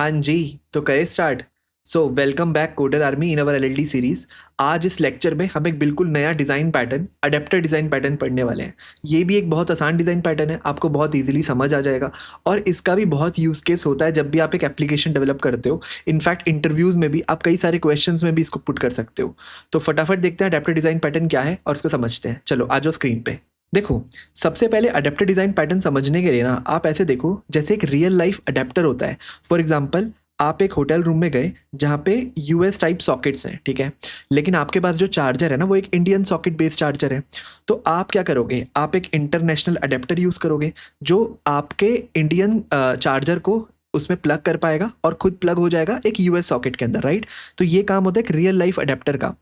हाँ जी, तो करें start. So welcome back coder army इन अवर एलएलडी सीरीज। आज इस लेक्चर में हम एक बिल्कुल नया design pattern, adapter design pattern पढ़ने वाले हैं। ये भी एक बहुत आसान डिज़ाइन पैटर्न है, आपको बहुत इजीली समझ आ जाएगा और इसका भी बहुत यूज़ केस होता है जब भी आप एक एप्लीकेशन डेवलप करते हो। इनफैक्ट इंटरव्यूज़ में भी आप कई सारे क्वेश्चंस में भी इसको पुट कर सकते हो। तो फटाफट देखते हैं अडेप्टर डिज़ाइन पैटर्न क्या है और उसको समझते हैं। चलो आ जाओ स्क्रीन पे। देखो, सबसे पहले अडेप्टर डिज़ाइन पैटर्न समझने के लिए ना आप ऐसे देखो जैसे एक रियल लाइफ अडेप्टर होता है। फॉर एग्जांपल, आप एक होटल रूम में गए जहाँ पे यूएस टाइप सॉकेट्स हैं, ठीक है, लेकिन आपके पास जो चार्जर है ना वो एक इंडियन सॉकेट बेस्ड चार्जर है। तो आप क्या करोगे, आप एक इंटरनेशनल अडेप्टर यूज़ करोगे जो आपके इंडियन चार्जर को उसमें प्लग कर पाएगा और खुद प्लग हो जाएगा एक यूएस सॉकेट के अंदर, राइट। तो ये काम होता है एक रियल लाइफ अडेप्टर का।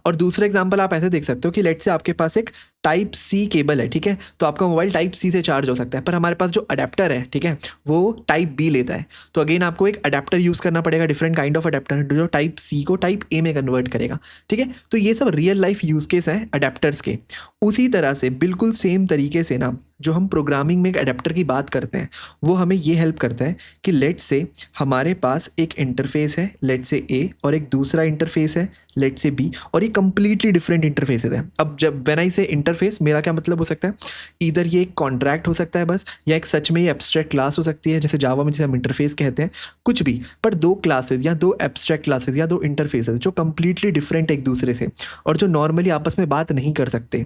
और दूसरा एग्जांपल आप ऐसे देख सकते हो कि लेट से आपके पास एक टाइप सी केबल है, ठीक है, तो आपका मोबाइल टाइप सी से चार्ज हो सकता है, पर हमारे पास जो अडेप्टर है, ठीक है, वो टाइप बी लेता है। तो अगेन आपको एक अडेप्टर यूज़ करना पड़ेगा, डिफरेंट काइंड ऑफ अडेप्टर जो टाइप सी को टाइप ए में कन्वर्ट करेगा, ठीक है। तो ये सब रियल लाइफ यूज़ केस हैं अडेप्टर्स के। उसी तरह से बिल्कुल सेम तरीके से ना जो हम प्रोग्रामिंग में एक अडेप्टर की बात करते हैं वो हमें ये हेल्प करता है कि लेट से हमारे पास एक इंटरफेस है लेट से ए और एक दूसरा इंटरफेस है लेट से बी और ये कंप्लीटली डिफरेंट इंटरफेसेस है। अब जब व्हेन आई से इंटरफेस, मेरा क्या मतलब हो सकता है, इधर ये एक कॉन्ट्रैक्ट हो सकता है बस, या एक सच में ये एब्स्ट्रैक्ट क्लास हो सकती है जैसे जावा में जैसे हम इंटरफेस कहते हैं, कुछ भी। पर दो क्लासेस या दो एब्स्ट्रैक्ट क्लासेस या दो इंटरफेसेस जो कंप्लीटली डिफरेंट एक दूसरे से और जो नॉर्मली आपस में बात नहीं कर सकते,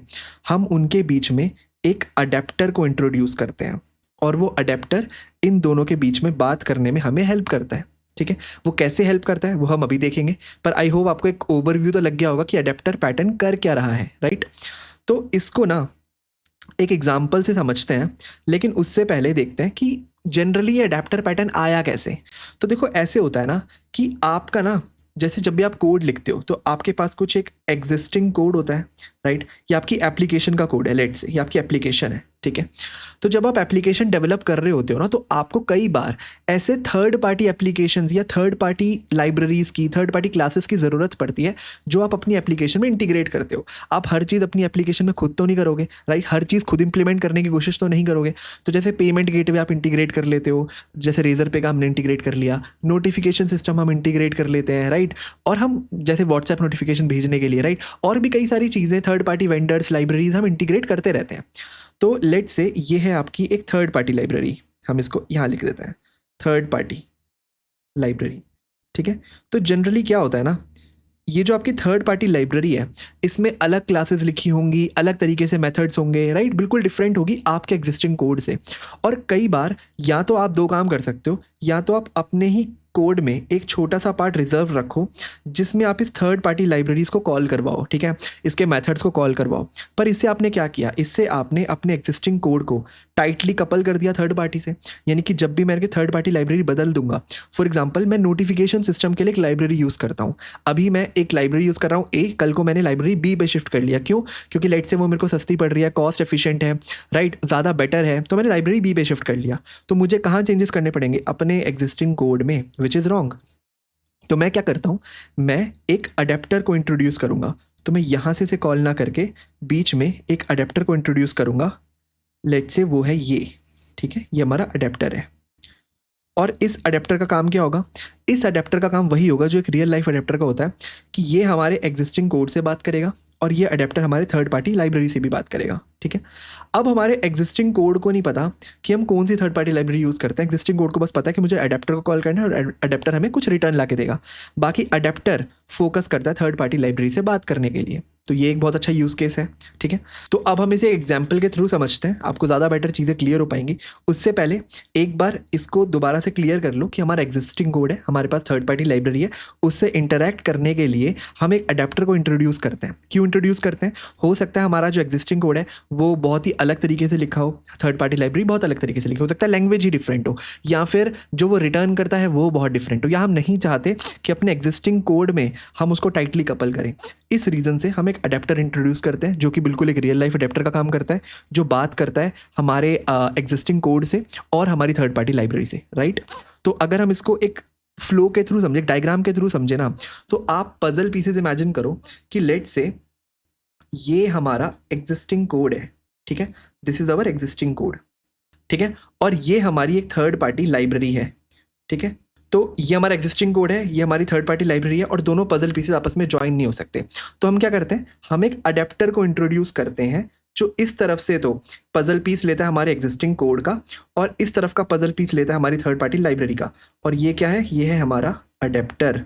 हम उनके बीच में एक अडेप्टर को इंट्रोड्यूस करते हैं और वो अडेप्टर इन दोनों के बीच में बात करने में हमें हेल्प करता है, ठीक है। वो कैसे हेल्प करता है वो हम अभी देखेंगे, पर आई होप आपको एक ओवरव्यू तो लग गया होगा कि अडेप्टर पैटर्न कर क्या रहा है, राइट। तो इसको ना एक एग्जाम्पल से समझते हैं, लेकिन उससे पहले देखते हैं कि जनरली ये अडेप्टर पैटर्न आया कैसे। तो देखो ऐसे होता है ना कि आपका ना जैसे जब भी आप कोड लिखते हो तो आपके पास कुछ एक एग्जिस्टिंग कोड होता है, राइट। ये आपकी एप्लीकेशन का कोड है लेट से, ये आपकी एप्लीकेशन है, ठीक है। तो जब आप एप्लीकेशन डेवलप कर रहे होते हो ना तो आपको कई बार ऐसे थर्ड पार्टी एप्लीकेशंस या थर्ड पार्टी लाइब्रेरीज की, थर्ड पार्टी क्लासेस की ज़रूरत पड़ती है जो आप अपनी एप्लीकेशन में इंटीग्रेट करते हो। आप हर चीज़ अपनी एप्लीकेशन में खुद तो नहीं करोगे, राइट, हर चीज़ खुद इंप्लीमेंट करने की कोशिश तो नहीं करोगे। तो जैसे पेमेंट गेटवे आप इंटीग्रेट कर लेते हो, जैसे रेजर पे का हमने इंटीग्रेट कर लिया, नोटिफिकेशन सिस्टम हम इंटीग्रेट कर लेते हैं, राइट। और हम जैसे व्हाट्सएप नोटिफिकेशन भेजने के लिए, राइट, और भी कई सारी चीज़ें थर्ड पार्टी वेंडर्स लाइब्रेरीज हम इंटीग्रेट करते रहते हैं। तो लेट से ये है आपकी एक थर्ड पार्टी लाइब्रेरी, हम इसको यहाँ लिख देते हैं थर्ड पार्टी लाइब्रेरी, ठीक है। तो जनरली क्या होता है ना, ये जो आपकी थर्ड पार्टी लाइब्रेरी है इसमें अलग क्लासेस लिखी होंगी, अलग तरीके से मेथड्स होंगे, राइट, बिल्कुल डिफरेंट होगी आपके एग्जिस्टिंग कोड से। और कई बार या तो आप दो काम कर सकते हो, या तो आप अपने ही कोड में एक छोटा सा पार्ट रिजर्व रखो जिसमें आप इस थर्ड पार्टी लाइब्रेरीज को कॉल करवाओ, ठीक है, इसके मेथड्स को कॉल करवाओ। पर इससे आपने क्या किया, इससे आपने अपने एग्जिस्टिंग कोड को टाइटली कपल कर दिया थर्ड पार्टी से। यानी कि जब भी मैं थर्ड पार्टी लाइब्रेरी बदल दूंगा, फॉर एग्जाम्पल मैं नोटिफिकेशन सिस्टम के लिए एक लाइब्रेरी यूज़ करता हूँ, अभी मैं एक लाइब्रेरी यूज़ कर रहा हूँ ए, कल को मैंने लाइब्रेरी बी पे शिफ्ट कर लिया, क्यों, क्योंकि लेट से वो मेरे को सस्ती पड़ रही है, कॉस्ट एफिशिएंट है, राइट, ज़्यादा बेटर है, तो मैंने लाइब्रेरी बी पे शिफ्ट कर लिया। तो मुझे कहाँ चेंजेस करने पड़ेंगे, अपने एग्जिस्टिंग कोड में, विच इज़ रॉन्ग। तो मैं क्या करता हूँ, मैं एक अडेप्टर को इंट्रोड्यूस करूँगा। तो मैं यहाँ से कॉल ना करके बीच में एक अडेप्टर को इंट्रोड्यूस करूँगा, लेट से वो है ये, ठीक है, ये हमारा अडेप्टर है। और इस अडेप्टर का काम क्या होगा, इस अडेप्टर का काम वही होगा जो एक रियल लाइफ अडेप्टर का होता है कि ये हमारे एग्जिस्टिंग कोड से बात करेगा और ये अडेप्टर हमारे थर्ड पार्टी लाइब्रेरी से भी बात करेगा, ठीक है। अब हमारे एग्जिस्टिंग कोड को नहीं पता कि हम कौन सी थर्ड पार्टी लाइब्रेरी यूज़ करते हैं, एग्जिस्टिंग कोड को बस पता है कि मुझे अडेप्टर को कॉल करना है और अडेप्टर हमें कुछ रिटर्न ला के देगा। बाकी अडेप्टर फोकस करता है थर्ड पार्टी लाइब्रेरी से बात करने के लिए। तो ये एक बहुत अच्छा यूज़ केस है, ठीक है। तो अब हम इसे एग्जाम्पल के थ्रू समझते हैं, आपको ज़्यादा बेटर चीज़ें क्लियर हो पाएंगी। उससे पहले एक बार इसको दोबारा से क्लियर कर लो कि हमारा एग्जिस्टिंग कोड है, हमारे पास थर्ड पार्टी लाइब्रेरी है, उससे इंटरैक्ट करने के लिए हम एक अडेप्टर को इंट्रोड्यूस करते हैं। क्यों इंट्रोड्यूस करते हैं, हो सकता है हमारा जो एग्जिस्टिंग कोड है वो बहुत ही अलग तरीके से लिखा हो, थर्ड पार्टी लाइब्रेरी बहुत अलग तरीके से लिखी हो सकता है, लैंग्वेज ही डिफरेंट हो, या फिर जो वो रिटर्न करता है वो बहुत डिफरेंट हो, या हम नहीं चाहते कि अपने एग्जिस्टिंग कोड में हम उसको टाइटली कपल करें। इस रीज़न से हम एक अडेप्टर इंट्रोड्यूस करते हैं जो कि बिल्कुल एक रियल लाइफ अडेप्टर का काम करता है, जो बात करता है हमारे एग्जिस्टिंग कोड से और हमारी थर्ड पार्टी लाइब्रेरी से, राइट। तो अगर हम इसको एक फ्लो के थ्रू समझे, डायग्राम के थ्रू समझे ना, तो आप पजल पीसेस इमेजिन करो कि लेट से ये हमारा एग्जिस्टिंग कोड है, ठीक है, this is our existing code, ठीक है, और ये हमारी एक थर्ड पार्टी लाइब्रेरी है, ठीक है। तो ये हमारा एग्जिस्टिंग कोड है, ये हमारी थर्ड पार्टी लाइब्रेरी है और दोनों पजल पीसेस आपस में ज्वाइन नहीं हो सकते। तो हम क्या करते हैं, हम एक अडेप्टर को इंट्रोड्यूस करते हैं जो इस तरफ से तो पजल पीस लेता है हमारे एग्जिस्टिंग कोड का और इस तरफ का पजल पीस लेता है हमारी थर्ड पार्टी लाइब्रेरी का, और ये क्या है, ये है हमारा अडेप्टर।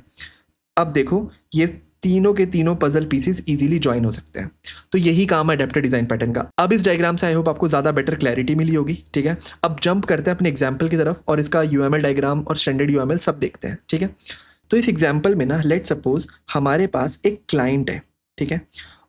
अब देखो ये तीनों के तीनों पजल पीसेस इजीली ज्वाइन हो सकते हैं। तो यही काम है अडेप्टर डिजाइन पैटर्न का। अब इस डायग्राम से आई होप आपको ज़्यादा बेटर क्लैरिटी मिली होगी, ठीक है। अब जंप करते हैं अपने एग्जाम्पल की तरफ और इसका यूएमएल डायग्राम और स्टैंडर्ड यूएमएल सब देखते हैं, ठीक है। तो इस एग्जाम्पल में ना लेट सपोज हमारे पास एक क्लाइंट है, ठीक है,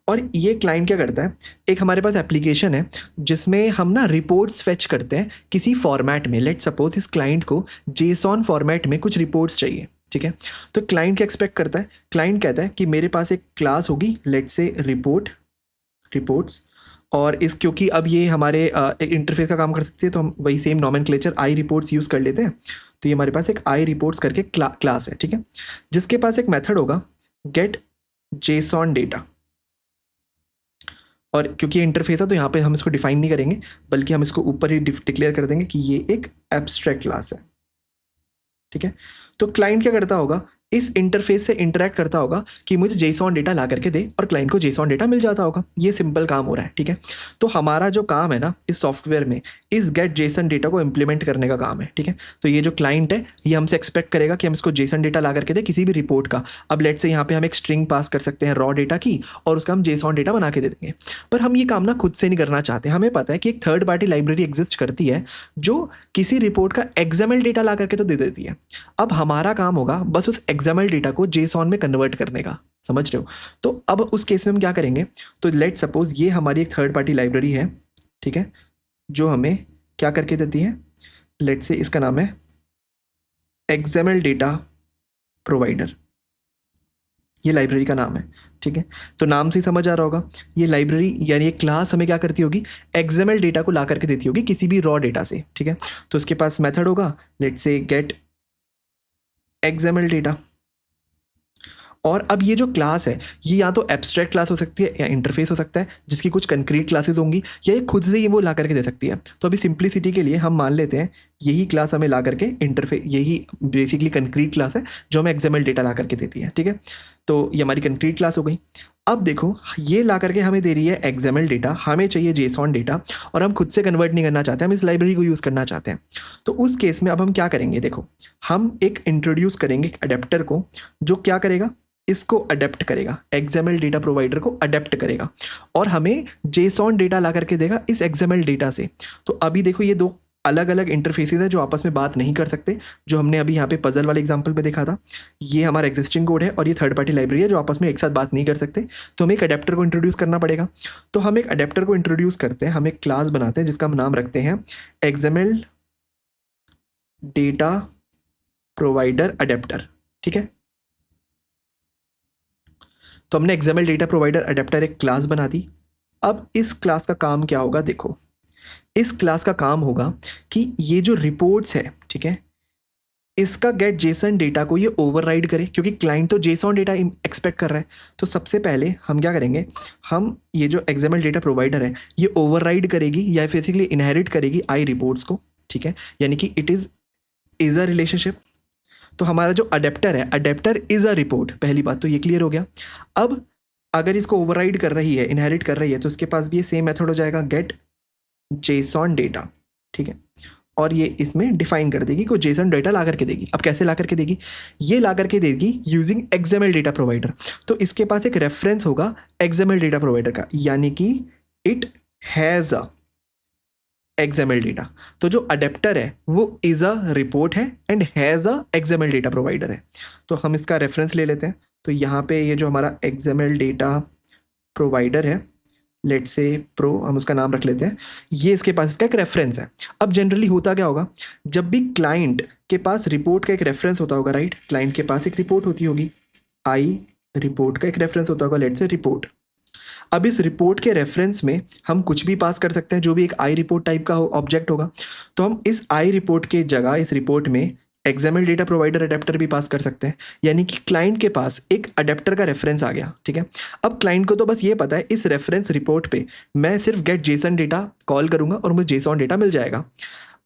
और ये क्लाइंट क्या करता है, एक हमारे पास एप्लीकेशन है जिसमें हम ना रिपोर्ट्स फेच करते हैं किसी फॉर्मेट में। लेट सपोज इस क्लाइंट को जेसॉन फॉर्मेट में कुछ रिपोर्ट्स चाहिए, ठीक है। तो क्लाइंट क्या एक्सपेक्ट करता है, क्लाइंट कहता है कि मेरे पास एक क्लास होगी लेट से रिपोर्ट्स, और इस क्योंकि अब ये हमारे एक इंटरफेस का काम कर सकती है तो हम वही सेम नॉमेनक्लेचर आई रिपोर्ट्स यूज़ कर लेते हैं। तो ये हमारे पास एक आई रिपोर्ट्स करके क्लास है, ठीक है, जिसके पास एक मेथड होगा गेट जेसॉन डेटा। और क्योंकि इंटरफेस है तो यहाँ पे हम इसको डिफाइन नहीं करेंगे बल्कि हम इसको ऊपर ही डिक्लेयर कर देंगे कि ये एक एब्स्ट्रैक्ट क्लास है, ठीक है। तो क्लाइंट क्या करता होगा, इस इंटरफेस से इंटरेक्ट करता होगा कि मुझे जेसॉन डेटा ला करके दे, और क्लाइंट को जेसॉन डेटा मिल जाता होगा। ये सिंपल काम हो रहा है, ठीक है। तो हमारा जो काम है ना इस सॉफ्टवेयर में, इस गेट जेसन डेटा को इंप्लीमेंट करने का काम है, ठीक है। तो ये जो क्लाइंट है ये हमसे एक्सपेक्ट करेगा कि हम इसको जेसन डेटा ला करके दे किसी भी रिपोर्ट का। अब लेट से यहाँ पे हम एक स्ट्रिंग पास कर सकते हैं रॉ डेटा की और उसका हम जेसॉन डेटा बना के दे देंगे। पर हम ये काम ना खुद से नहीं करना चाहते। हमें पता है कि एक थर्ड पार्टी लाइब्रेरी एग्जिस्ट करती है जो किसी रिपोर्ट का एक्सएमएल डेटा ला करके तो दे देती है। अब हमारा काम होगा बस उस एक्सएमएल डेटा को जेसॉन में कन्वर्ट करने का, समझ रहे हो। तो अब उस केस में हम क्या करेंगे, तो लेट सपोज ये हमारी एक थर्ड पार्टी लाइब्रेरी है, ठीक है, जो हमें क्या करके देती है, लेट से इसका नाम है एक्सएमएल डेटा प्रोवाइडर, ये लाइब्रेरी का नाम है, ठीक है। तो नाम से ही समझ आ रहा होगा ये लाइब्रेरी यानी ये क्लास हमें क्या करती होगी, एक्सएमएल डेटा को ला करके देती होगी किसी भी रॉ डेटा से, ठीक है। तो उसके पास मेथड होगा लेट से गेट एक्सएमएल डेटा। और अब ये जो क्लास है ये या तो एब्स्ट्रैक्ट क्लास हो सकती है या इंटरफेस हो सकता है जिसकी कुछ कंक्रीट क्लासेस होंगी, या ये खुद से ही वो ला करके दे सकती है। तो अभी सिंप्लिसिटी के लिए हम मान लेते हैं यही क्लास हमें ला करके इंटरफेस, यही बेसिकली कंक्रीट क्लास है जो हमें एक्सएमएल डेटा ला करके देती है, ठीक है। तो ये हमारी कंक्रीट क्लास हो गई। अब देखो ये ला करके हमें दे रही है एक्सएमएल डेटा, हमें चाहिए जेसॉन डेटा और हम खुद से कन्वर्ट नहीं करना चाहते, हम इस लाइब्रेरी को यूज़ करना चाहते हैं। तो उस केस में अब हम क्या करेंगे, देखो हम एक इंट्रोड्यूस करेंगे अडेप्टर को जो क्या करेगा, इसको अडेप्ट करेगा, एक्सएमएल डेटा प्रोवाइडर को अडेप्ट करेगा और हमें जेसॉन डेटा ला करके देगा इस एक्सएमएल डेटा से। तो अभी देखो ये दो अलग अलग इंटरफेसेस है जो आपस में बात नहीं कर सकते, जो हमने अभी यहाँ पे पजल वाले एग्जांपल पे देखा था। ये हमारा एग्जिस्टिंग कोड है और ये थर्ड पार्टी लाइब्रेरी है जो आपस में एक साथ बात नहीं कर सकते। तो हमें एक अडेप्टर को इंट्रोड्यूस करना पड़ेगा। तो हम एक अडेप्टर को इंट्रोड्यूस करते हैं, हम एक क्लास बनाते हैं जिसका हम नाम रखते हैं एक्सएमएल डेटा प्रोवाइडर अडेप्टर, ठीक है। तो हमने एक्सएमएल डेटा प्रोवाइडर अडेप्टर एक क्लास बना दी। अब इस क्लास का काम क्या होगा, देखो इस क्लास का काम होगा कि ये जो रिपोर्ट्स है, ठीक है, इसका गेट जेसन डेटा को ये ओवरराइड करे, क्योंकि क्लाइंट तो जेसॉन डेटा एक्सपेक्ट कर रहा है। तो सबसे पहले हम क्या करेंगे, हम ये जो एक्सएमएल डेटा प्रोवाइडर है ये ओवरराइड करेगी या बेसिकली इनहेरिट करेगी आई रिपोर्ट्स को, ठीक है, यानी कि इट इज़ अ रिलेशनशिप। तो हमारा जो अडेप्टर है, अडेप्टर इज़ अ रिपोर्ट, पहली बात तो ये क्लियर हो गया। अब अगर इसको ओवरराइड कर रही है, इनहेरिट कर रही है, तो उसके पास भी ये सेम मेथड हो जाएगा गेट जेसॉन डेटा, ठीक है, और ये इसमें डिफाइन कर देगी कोई जेसन डेटा ला करके देगी। अब कैसे ला करके देगी, ये ला करके देगी यूजिंग एक्सएमएल डेटा प्रोवाइडर। तो इसके पास एक रेफरेंस होगा एक्सएमएल डेटा प्रोवाइडर का, यानी कि it has a XML data. तो जो अडेप्टर है वो इज़ अ रिपोर्ट है and has a XML data provider है। तो हम इसका रेफरेंस ले लेते हैं। तो यहाँ पे ये जो हमारा एक्सएमएल डेटा प्रोवाइडर है, लेट से प्रो, हम उसका नाम रख लेते हैं, ये इसके पास इसका एक रेफरेंस है। अब जनरली होता क्या होगा, जब भी क्लाइंट के पास रिपोर्ट का एक रेफरेंस होता होगा, राइट, क्लाइंट के पास एक रिपोर्ट होती होगी, आई रिपोर्ट का एक रेफरेंस होता होगा, लेट से रिपोर्ट। अब इस रिपोर्ट के रेफरेंस में हम कुछ भी पास कर सकते हैं, जो भी एक आई रिपोर्ट टाइप का ऑब्जेक्ट होगा। तो हम इस आई रिपोर्ट के जगह इस रिपोर्ट में एक्सएमएल डेटा प्रोवाइडर अडेप्टर भी पास कर सकते हैं, यानी कि क्लाइंट के पास एक अडेप्टर का रेफरेंस आ गया, ठीक है। अब क्लाइंट को तो बस ये पता है इस रेफरेंस रिपोर्ट पे मैं सिर्फ गेट जेसन डेटा कॉल करूंगा और मुझे जेसॉन डेटा मिल जाएगा।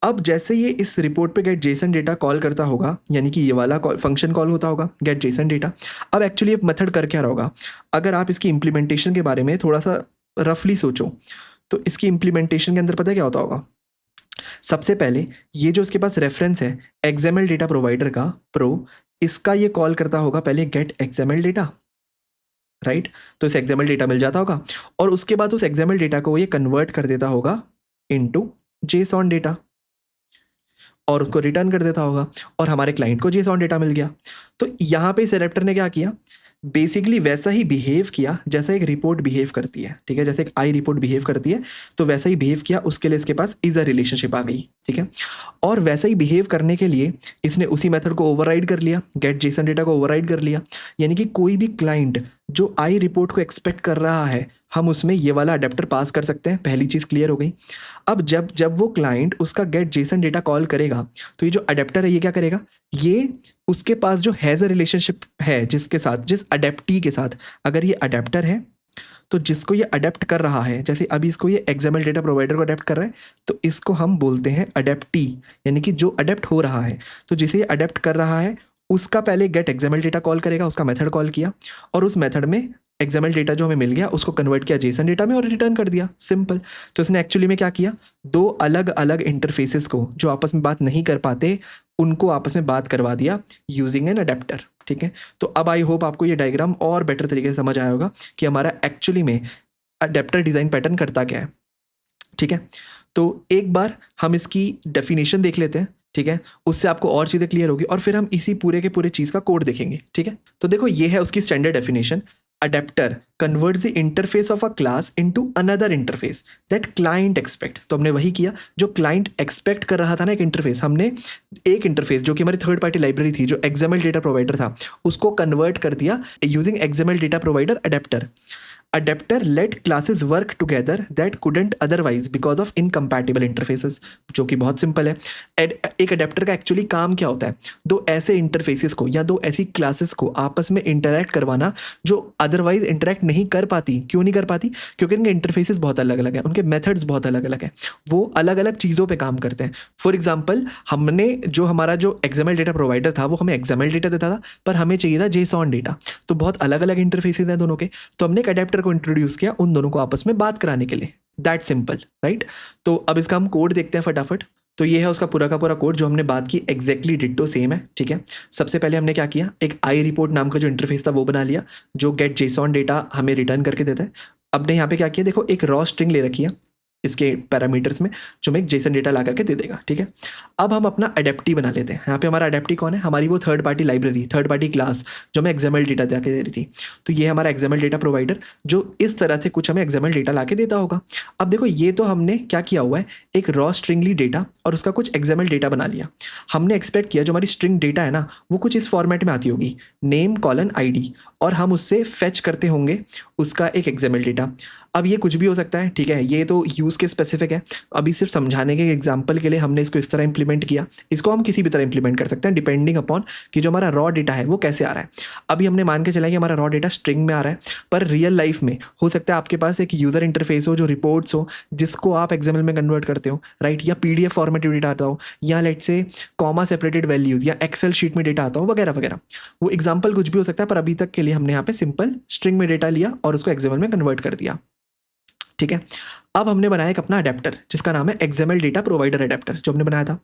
अब जैसे ये इस रिपोर्ट पे गेट जेसन डेटा कॉल करता होगा, यानी कि ये वाला फंक्शन कॉल होता होगा गेट जेसन डेटा। अब एक्चुअली ये मेथड कर क्या रहा होगा, अगर आप इसकी इम्प्लीमेंटेशन के बारे में थोड़ा सा रफली सोचो तो इसकी इम्प्लीमेंटेशन के अंदर पता है क्या होता होगा। सबसे पहले ये जो इसके पास रेफरेंस है एक्सएमएल डेटा प्रोवाइडर का प्रो, इसका ये कॉल करता होगा पहले गेट एक्सएमएल डेटा, राइट। तो इसे एक्सएमएल डेटा मिल जाता होगा और उसके बाद उस एक्सएमएल डेटा को ये कन्वर्ट कर देता होगा इनटू जेसॉन डेटा और उसको रिटर्न कर देता होगा और हमारे क्लाइंट को जेसॉन डेटा मिल गया। तो यहाँ पे इस एडेप्टर ने क्या किया, बेसिकली वैसा ही बिहेव किया जैसा एक रिपोर्ट बिहेव करती है, ठीक है। जैसे एक आई रिपोर्ट बिहेव करती है तो वैसा ही बिहेव किया, उसके लिए इसके पास इज अ रिलेशनशिप आ गई, ठीक है। और वैसा ही बिहेव करने के लिए इसने उसी मेथड को ओवरराइड कर लिया, गेट जेसन डेटा को ओवरराइड कर लिया। यानी कि कोई भी क्लाइंट जो आई रिपोर्ट को एक्सपेक्ट कर रहा है हम उसमें ये वाला अडेप्टर पास कर सकते हैं। पहली चीज़ क्लियर हो गई। अब जब वो क्लाइंट उसका गेट जेसन डेटा कॉल करेगा तो ये जो अडेप्टर है ये क्या करेगा, ये उसके पास जो हैज़ अ रिलेशनशिप है जिसके साथ, जिस अडेप्टी के साथ, अगर ये अडेप्टर है तो जिसको ये अडेप्ट कर रहा है, जैसे अभी इसको ये एक्सएमएल डेटा प्रोवाइडर को अडेप्ट कर रहा है तो इसको हम बोलते हैं अडेप्टी, यानी कि जो अडेप्ट हो रहा है। तो जिसे ये अडेप्ट कर रहा है उसका पहले गेट एक्सएमएल डेटा कॉल करेगा, उसका मेथड कॉल किया और उस मेथड में एक्सएमएल डेटा जो हमें मिल गया उसको कन्वर्ट किया जेसन डेटा में और रिटर्न कर दिया, सिंपल। तो इसने एक्चुअली में क्या किया, दो अलग अलग इंटरफेसेस को जो आपस में बात नहीं कर पाते उनको आपस में बात करवा दिया यूजिंग एन अडेप्टर, ठीक है। तो अब आई होप आपको ये डायग्राम और बेटर तरीके से समझ आया होगा कि हमारा एक्चुअली में अडेप्टर डिज़ाइन पैटर्न करता क्या है, ठीक है। तो एक बार हम इसकी डेफिनेशन देख लेते हैं, ठीक है, उससे आपको और चीज़ें क्लियर होगी और फिर हम इसी पूरे के पूरे चीज़ का कोड देखेंगे, ठीक है। तो देखो ये है उसकी standard definition, adapter converts the interface of a class into another interface that client expect. तो हमने वही किया जो क्लाइंट एक्सपेक्ट कर रहा था ना, एक इंटरफेस, हमने एक इंटरफेस जो कि हमारी थर्ड पार्टी लाइब्रेरी थी जो एक्सएमएल डेटा प्रोवाइडर था उसको कन्वर्ट कर दिया using XML data provider adapter. Adapter let classes work together that couldn't otherwise because of incompatible interfaces, जो कि बहुत सिंपल है। एक अडेप्टर का एक्चुअली काम क्या होता है, दो ऐसे इंटरफेसेस को या दो ऐसी क्लासेस को आपस में इंटरैक्ट करवाना जो अदरवाइज इंटरैक्ट नहीं कर पाती। क्यों नहीं कर पाती, क्योंकि उनके इंटरफेसेस बहुत अलग अलग हैं, उनके मेथड्स बहुत अलग अलग हैं, वो अलग अलग चीज़ों पे काम करते हैं। फॉर एग्जांपल हमने जो हमारा जो एक्सएमएल डेटा प्रोवाइडर था वो हमें एक्सएमएल डेटा देता था पर हमें चाहिए था जेसॉन डेटा, तो बहुत अलग अलग इंटरफेसेस हैं दोनों के। तो हमने एक अडेप्टर को इंट्रोड्यूस किया उन दोनों को आपस में बात कराने के लिए, दैट सिंपल, राइट। तो अब इसका हम कोड देखते हैं फटाफट। तो ये है उसका पूरा का पूरा कोड जो हमने बात की, एग्जैक्टली डिट्टो सेम है, ठीक है। सबसे पहले हमने क्या किया, एक आई रिपोर्ट नाम का जो इंटरफेस था वो बना लिया जो गेट जेसॉन डेटा हमें रिटर्न करके देता है। अब ने यहाँ पे क्या किया, देखो एक रॉ स्ट्रिंग ले रखी है इसके पैरामीटर्स में जो हमें एक जेसन डेटा ला करके दे देगा, ठीक है। अब हम अपना अडेप्टी बना लेते हैं। यहाँ पे हमारा अडेप्टी कौन है, हमारी वो third party library, third party class जो हमें एक्सएमएल डेटा दे रही थी। तो ये हमारा एक्सएमएल डेटा प्रोवाइडर जो इस तरह से कुछ हमें एक्सएमएल डेटा ला के देता होगा। अब देखो ये तो हमने क्या किया हुआ है, एक रॉ स्ट्रिंगली डेटा और उसका कुछ एक्सएमएल डेटा बना लिया। हमने एक्सपेक्ट किया जो हमारी स्ट्रिंग डेटा है ना वो कुछ इस फॉर्मेट में आती होगी, नेम कॉलन आईडी, और हम उससे फेच करते होंगे उसका एक एक्सएमएल डेटा। अब ये कुछ भी हो सकता है, ठीक है, ये तो यूज़ के स्पेसिफिक है। अभी सिर्फ समझाने के एग्जांपल के लिए हमने इसको इस तरह इंप्लीमेंट किया, इसको हम किसी भी तरह इंप्लीमेंट कर सकते हैं डिपेंडिंग अपॉन कि जो हमारा रॉ डेटा है वो कैसे आ रहा है। अभी हमने मान के चला कि हमारा रॉ डेटा स्ट्रिंग में आ रहा है, पर रियल लाइफ में हो सकता है आपके पास एक यूज़र इंटरफेस हो जो रिपोर्ट्स हो जिसको आप एक्सएमएल में कन्वर्ट करते हो, राइट, या पीडीएफ फॉर्मेट में डेटा आता हो, या लेट से कॉमा सेपरेटेड वैल्यूज़ या एक्सेल शीट में डेटा आता हो, वगैरह वगैरह। वो एग्जाम्पल कुछ भी हो सकता है, पर अभी तक के लिए हमने यहाँ पे सिंपल स्ट्रिंग में डेटा लिया और उसको एक्सएमएल में कन्वर्ट कर दिया, ठीक है। अब हमने बनाया एक अपना अडेप्टर जिसका नाम है एक्सएमएल डेटा प्रोवाइडर अडेप्टर जो हमने बनाया था।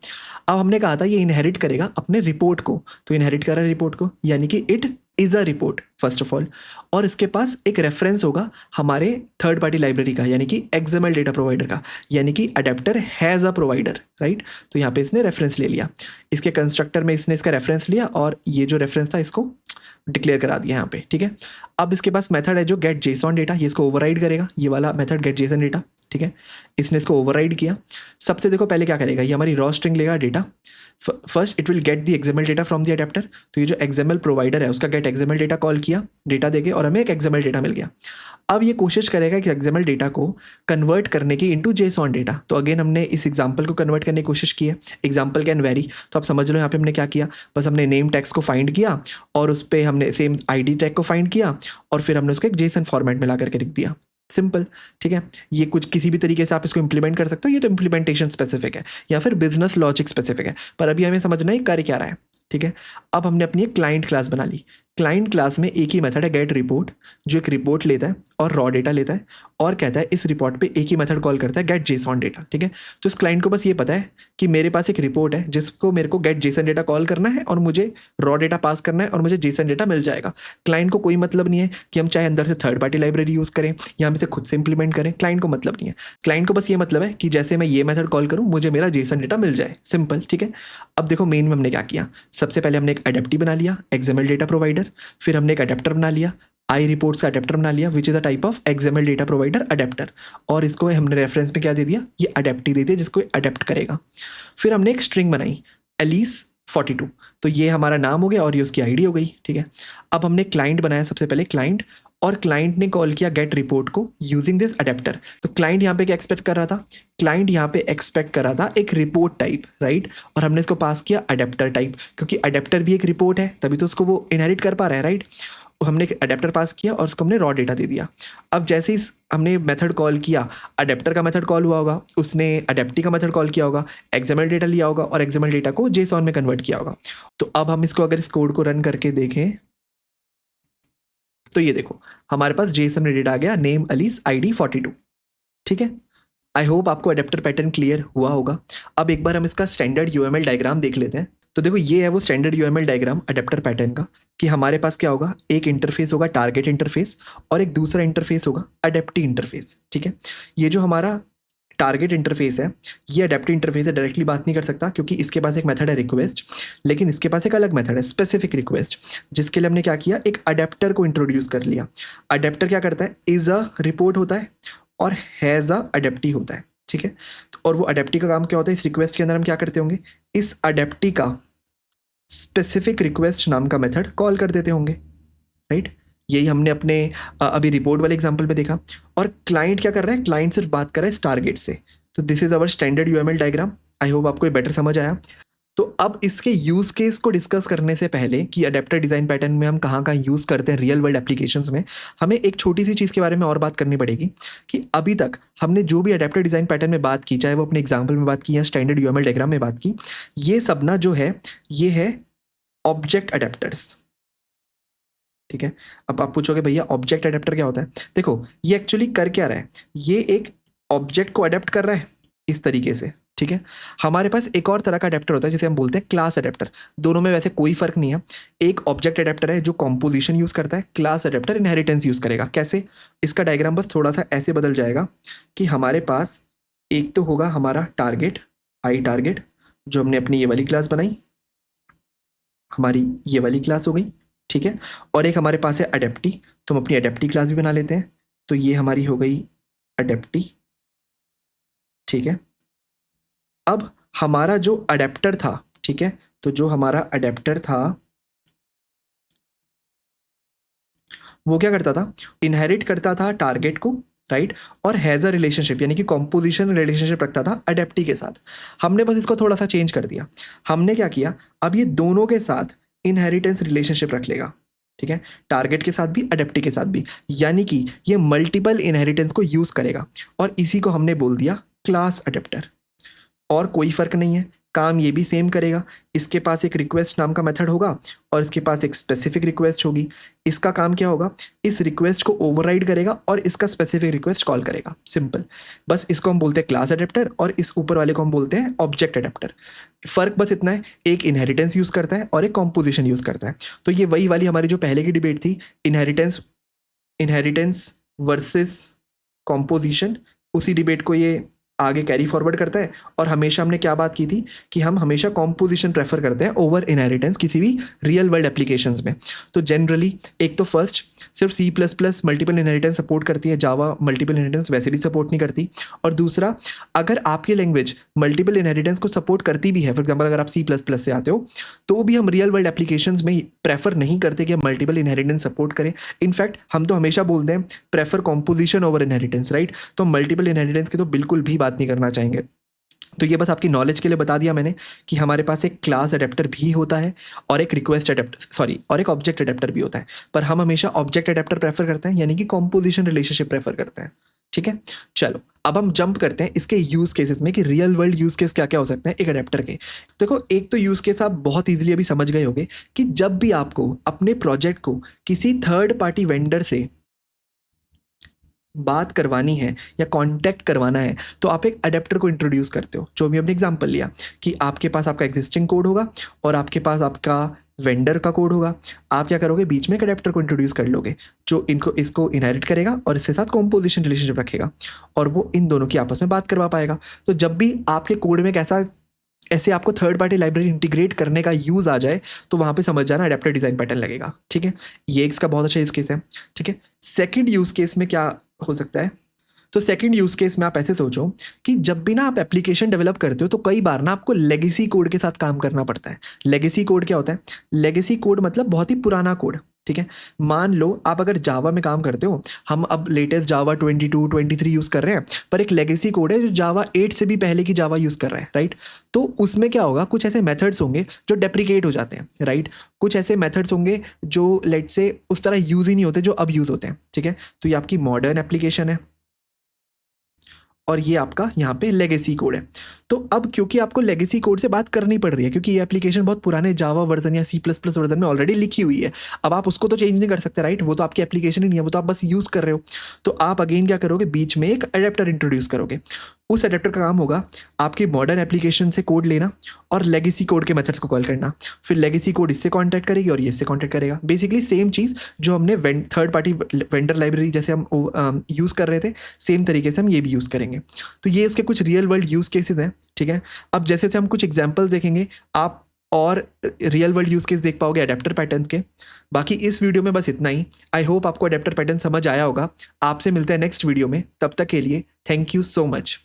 अब हमने कहा था ये इनहेरिट करेगा अपने रिपोर्ट को, तो इनहेरिट कर रहा है रिपोर्ट को, यानी कि it is a report first of all, और इसके पास एक रेफरेंस होगा हमारे थर्ड पार्टी लाइब्रेरी का, यानी कि एक्सएमएल डेटा प्रोवाइडर का, यानी कि adapter has a provider, right. तो यहाँ पे इसने रेफरेंस ले लिया, इसके कंस्ट्रक्टर में इसने इसका रेफरेंस लिया और ये जो रेफरेंस था इसको डिक्लेयर करा दिया यहाँ पे, ठीक है। अब इसके पास मेथड है जो गेट जेसॉन डेटा, ये इसको ओवरराइड करेगा, ये वाला मेथड गेट जेसन डेटा, ठीक है। इसने इसको ओवरराइड किया। सबसे देखो पहले क्या करेगा, ये हमारी रॉ स्ट्रिंग लेगा data, first it will get the XML data from the adapter. तो ये जो एक्सएमएल प्रोवाइडर है उसका गेट एक्सएमएल डेटा कॉल किया, डेटा देके, और हमें एक एक्सएमएल डेटा मिल गया। अब ये कोशिश करेगा कि एक्सएमएल डेटा को कन्वर्ट करने की इनटू जेसॉन डेटा। तो अगेन हमने इस एग्जांपल को कन्वर्ट करने की कोशिश की है, एग्जांपल कैन वेरी, तो आप समझ लो यहाँ पे हमने क्या किया, बस हमने नेम टैग्स को फाइंड किया और उस पर हमने सेम आईडी टैग को फाइंड किया और फिर हमने उसको एक जेसन फॉर्मेट में ला करके लिख दिया, सिंपल, ठीक है। ये कुछ किसी भी तरीके से आप इसको इंप्लीमेंट कर सकते हो, ये तो इंप्लीमेंटेशन स्पेसिफिक है या फिर बिजनेस लॉजिक स्पेसिफिक है, पर अभी हमें समझना है कर क्या रहा है, ठीक है। अब हमने अपनी एक क्लाइंट क्लास बना ली। क्लाइंट क्लास में एक ही मेथड है गेट रिपोर्ट, जो एक रिपोर्ट लेता है और रॉ डेटा लेता है और कहता है इस रिपोर्ट पे एक ही मेथड कॉल करता है गेट जेसन डेटा, ठीक है। तो इस क्लाइंट को बस ये पता है कि मेरे पास एक रिपोर्ट है जिसको मेरे को गेट जेसन डेटा कॉल करना है और मुझे रॉ डेटा पास करना है और मुझे जेसन डेटा मिल जाएगा। क्लाइंट को कोई मतलब नहीं है कि हम चाहे अंदर से थर्ड पार्टी लाइब्रेरी यूज़ करें या हम इसे खुद से इंप्लीमेंट करें, क्लाइंट को मतलब नहीं है। क्लाइंट को बस ये मतलब है कि जैसे मैं ये मेथड कॉल करूँ मुझे मेरा जेसन डेटा मिल जाए, सिंपल, ठीक है। अब देखो मेन में हमने क्या किया, सबसे पहले हमने एक अडेप्टी बना लिया एक्सएमएल डेटा प्रोवाइडर, फिर हमने एक अडेप्टर बना लिया आई रिपोर्ट्स का अडेप्टर बना लिया which is a type of XML data provider adapter, और इसको हमने रेफरेंस में क्या दे दिया, ये अडेप्टी दे दिया जिसको अडेप्ट करेगा। फिर हमने एक स्ट्रिंग बनाई एलिस 42, तो ये हमारा नाम हो गया और ये उसकी आईडी हो गई, ठीक है। अब हमने क्लाइंट बनाया सबसे पहले क्लाइंट, और क्लाइंट ने कॉल किया गेट रिपोर्ट को यूजिंग दिस अडेप्टर। तो क्लाइंट यहाँ पे क्या एक्सपेक्ट कर रहा था, क्लाइंट यहाँ पे एक्सपेक्ट कर रहा था एक रिपोर्ट टाइप, राइट, और हमने इसको पास किया अडेप्टर टाइप, क्योंकि अडेप्टर भी एक रिपोर्ट है तभी तो उसको वो इनहेरिट कर पा रहा है, राइट। हमने अडेप्टर पास किया और उसको हमने रॉ डेटा दे दिया। अब जैसे ही हमने मेथड कॉल किया, अडेप्टर का मेथड कॉल हुआ होगा, उसने अडेप्टी का मेथड कॉल किया होगा, एक्सएमएल डेटा लिया होगा और एक्सएमएल डेटा को जेसॉन में कन्वर्ट किया होगा। तो अब हम इसको अगर इस कोड को रन करके देखें तो ये देखो हमारे पास जेसन में डेटा आ गया नेम अलीस आईडी 42, ठीक है। आई होप आपको अडेप्टर पैटर्न क्लियर हुआ होगा। अब एक बार हम इसका स्टैंडर्ड यूएमएल डायग्राम देख लेते हैं। तो देखो ये है वो standard UML diagram adapter pattern का, कि हमारे पास क्या होगा, एक इंटरफेस होगा टारगेट इंटरफेस और एक दूसरा इंटरफेस होगा अडेप्टी इंटरफेस, ठीक है। ये जो हमारा टारगेट इंटरफेस है, ये अडेप्टिव इंटरफेस से डायरेक्टली बात नहीं कर सकता क्योंकि इसके पास एक मेथड है रिक्वेस्ट, लेकिन इसके पास एक अलग मेथड है स्पेसिफिक रिक्वेस्ट, जिसके लिए हमने क्या किया, एक अडेप्टर को इंट्रोड्यूस कर लिया। अडेप्टर क्या करता है, इज अ रिपोर्ट होता है और हैज़ अ अडेप्टी होता है, ठीक है। और वो अडेप्टी का काम क्या होता है, इस रिक्वेस्ट के अंदर हम क्या करते होंगे, इस अडेप्टी का स्पेसिफिक रिक्वेस्ट नाम का मेथड कॉल कर देते होंगे, राइट। यही हमने अपने अभी रिपोर्ट वाले एग्जांपल में देखा। और क्लाइंट क्या कर रहा है, क्लाइंट सिर्फ बात कर रहा है इस टारगेट से। तो this is our standard UML diagram. I hope आपको ये बेटर समझ आया। तो अब इसके यूज़ केस को डिस्कस करने से पहले कि अडेप्टर डिज़ाइन पैटर्न में हम कहाँ कहाँ यूज़ करते हैं रियल वर्ल्ड एप्लीकेशंस में, हमें एक छोटी सी चीज़ के बारे में और बात करनी पड़ेगी कि अभी तक हमने जो भी अडेप्टर डिज़ाइन पैटर्न में बात की, चाहे वो अपने एग्जाम्पल में बात की या स्टैंडर्ड यूएमएल डायग्राम में बात की, ये सब ना जो है ये है ऑब्जेक्ट अडेप्टर्स, ठीक है। अब आप पूछोगे भैया ऑब्जेक्ट अडेप्टर क्या होता है, देखो ये एक्चुअली कर क्या रहा है, ये एक ऑब्जेक्ट को अडेप्ट कर रहा है इस तरीके से, ठीक है। हमारे पास एक और तरह का अडेप्टर होता है जिसे हम बोलते हैं क्लास अडेप्टर। दोनों में वैसे कोई फर्क नहीं है। एक ऑब्जेक्ट अडेप्टर है जो कॉम्पोजिशन यूज़ करता है, क्लास अडेप्टर इनहेरिटेंस यूज़ करेगा। कैसे, इसका डायग्राम बस थोड़ा सा ऐसे बदल जाएगा कि हमारे पास एक तो होगा हमारा टारगेट आई टारगेट, जो हमने अपनी ये वाली क्लास बनाई, हमारी ये वाली क्लास हो गई, ठीक है। और एक हमारे पास है अडेप्टी, तो हम अपनी अडेप्टी क्लास भी बना लेते हैं, तो ये हमारी हो गई अडेप्टी, ठीक है। अब हमारा जो अडेप्टर था, ठीक है, तो जो हमारा अडेप्टर था वो क्या करता था, इनहेरिट करता था टारगेट को, राइट, और हैज़ अ रिलेशनशिप यानी कि कॉम्पोजिशन रिलेशनशिप रखता था अडेप्टी के साथ। हमने बस इसको थोड़ा सा चेंज कर दिया। हमने क्या किया, अब ये दोनों के साथ इनहेरिटेंस रिलेशनशिप रख लेगा, ठीक है, टारगेट के साथ भी अडेप्टी के साथ भी, यानी कि ये मल्टीपल इनहेरिटेंस को यूज़ करेगा, और इसी को हमने बोल दिया क्लास अडेप्टर। और कोई फर्क नहीं है, काम ये भी सेम करेगा। इसके पास एक रिक्वेस्ट नाम का मेथड होगा और इसके पास एक स्पेसिफिक रिक्वेस्ट होगी। इसका काम क्या होगा, इस रिक्वेस्ट को ओवरराइड करेगा और इसका स्पेसिफिक रिक्वेस्ट कॉल करेगा, सिंपल। बस इसको हम बोलते हैं क्लास अडेप्टर और इस ऊपर वाले को हम बोलते हैं ऑब्जेक्ट अडेप्टर। फ़र्क बस इतना है, एक इनहेरिटेंस यूज़ करता है और एक कॉम्पोजिशन यूज़ करता है। तो ये वही वाली हमारी जो पहले की डिबेट थी, इनहेरिटेंस वर्सेस कॉम्पोजिशन, उसी डिबेट को ये आगे कैरी फॉरवर्ड करता है। और हमेशा हमने क्या बात की थी कि हम हमेशा कॉम्पोजिशन प्रेफर करते हैं ओवर इनहेरिटेंस किसी भी रियल वर्ल्ड एप्लीकेशंस में। तो जनरली एक तो फर्स्ट सिर्फ C++ मल्टीपल इनहेरिटेंस सपोर्ट करती है, जावा मल्टीपल इनहेरिटेंस वैसे भी सपोर्ट नहीं करती। और दूसरा, अगर आपकी लैंग्वेज मल्टीपल इनहेरिटेंस को सपोर्ट करती भी है, फॉर एग्जाम्पल अगर आप C++ से आते हो, तो भी हम रियल वर्ल्ड एप्लीकेशंस में प्रेफर नहीं करते कि हम मल्टीपल इनहेरिटेंस सपोर्ट करें। इनफैक्ट हम तो हमेशा बोलते हैं prefer composition over inheritance, right. तो मल्टीपल इनहेरिटेंस की तो बिल्कुल भी बात नहीं करना चाहेंगे। तो ये बस आपकी नॉलेज के लिए बता दिया मैंने कि हमारे पास एक क्लास अडेप्टर भी होता है और एक रिक्वेस्ट अडेप्टर और एक ऑब्जेक्ट अडेप्टर भी होता है, पर हम हमेशा ऑब्जेक्ट अडेप्टर प्रेफर करते हैं, यानी कि कॉम्पोजिशन रिलेशनशिप प्रेफर करते हैं। ठीक है, चलो अब हम जंप करते हैं इसके यूज केसेस में कि रियल वर्ल्ड यूज केस क्या क्या हो सकते हैं एक अडेप्टर के। देखो, एक तो यूज केस आप बहुत इजीली अभी समझ गए होंगे कि जब भी आपको अपने प्रोजेक्ट को किसी थर्ड पार्टी वेंडर से बात करवानी है या कांटेक्ट करवाना है, तो आप एक अडेप्टर को इंट्रोड्यूस करते हो। जो भी हमने एग्जांपल लिया कि आपके पास आपका एग्जिस्टिंग कोड होगा और आपके पास आपका वेंडर का कोड होगा। आप क्या करोगे, बीच में एक अडेप्टर को इंट्रोड्यूस कर लोगे जो इसको इनहेरिट करेगा और इसके साथ कॉम्पोजिशन रिलेशनशिप रखेगा और वो इन दोनों की आपस में बात करवा पाएगा। तो जब भी आपके कोड में ऐसे आपको थर्ड पार्टी लाइब्रेरी इंटीग्रेट करने का यूज़ आ जाए, तो वहाँ पे समझ जाना अडेप्टर डिज़ाइन पैटर्न लगेगा। ठीक है, ये इसका बहुत अच्छा यूज़ केस है। ठीक है, सेकंड यूज़ केस में क्या हो सकता है, तो सेकंड यूज़ केस में आप ऐसे सोचो कि जब भी ना आप एप्लीकेशन डेवलप करते हो तो कई बार ना आपको लेगेसी कोड के साथ काम करना पड़ता है। लेगेसी कोड क्या होता है, लेगेसी कोड मतलब बहुत ही पुराना कोड। ठीक है, मान लो आप अगर जावा में काम करते हो, हम अब लेटेस्ट जावा 22 23 यूज़ कर रहे हैं, पर एक लेगेसी कोड है जो जावा 8 से भी पहले की जावा यूज़ कर रहा है, राइट। तो उसमें क्या होगा, कुछ ऐसे मेथड्स होंगे जो डेप्रिकेट हो जाते हैं, राइट। कुछ ऐसे मेथड्स होंगे जो लेट से उस तरह यूज़ ही नहीं होते जो अब यूज़ होते हैं। ठीक है, तो ये आपकी मॉडर्न एप्लीकेशन है और ये आपका यहाँ पे लेगेसी कोड है। तो अब क्योंकि आपको लेगेसी कोड से बात करनी पड़ रही है, क्योंकि ये एप्लीकेशन बहुत पुराने जावा वर्जन या C++ वर्जन में ऑलरेडी लिखी हुई है, अब आप उसको तो चेंज नहीं कर सकते, राइट। वो तो आपकी एप्लीकेशन ही नहीं है, वो तो आप बस यूज़ कर रहे हो। तो आप अगेन क्या करोगे, बीच में एक अडेप्टर इंट्रोड्यूस करोगे। उस अडेप्टर का काम होगा आपकी मॉडर्न एप्लीकेशन से कोड लेना और लेगेसी कोड के मेथड्स को कॉल करना। फिर लेगेसी कोड इससे कॉन्टैक्ट करेगी और ये इससे कॉन्टैक्ट करेगा। बेसिकली सेम चीज़ जो हमने थर्ड पार्टी वेंडर लाइब्रेरी जैसे हम यूज़ कर रहे थे, सेम तरीके से हम ये भी यूज़ करेंगे। तो ये उसके कुछ रियल वर्ल्ड यूज़ केसेस हैं। ठीक है, अब जैसे हम कुछ एग्जाम्पल्स देखेंगे, आप और रियल वर्ल्ड यूज़ केस देख पाओगे अडेप्टर पैटर्न के। बाकी इस वीडियो में बस इतना ही। आई होप आपको अडेप्टर पैटर्न समझ आया होगा। आपसे मिलते हैं नेक्स्ट वीडियो में, तब तक के लिए थैंक यू सो मच।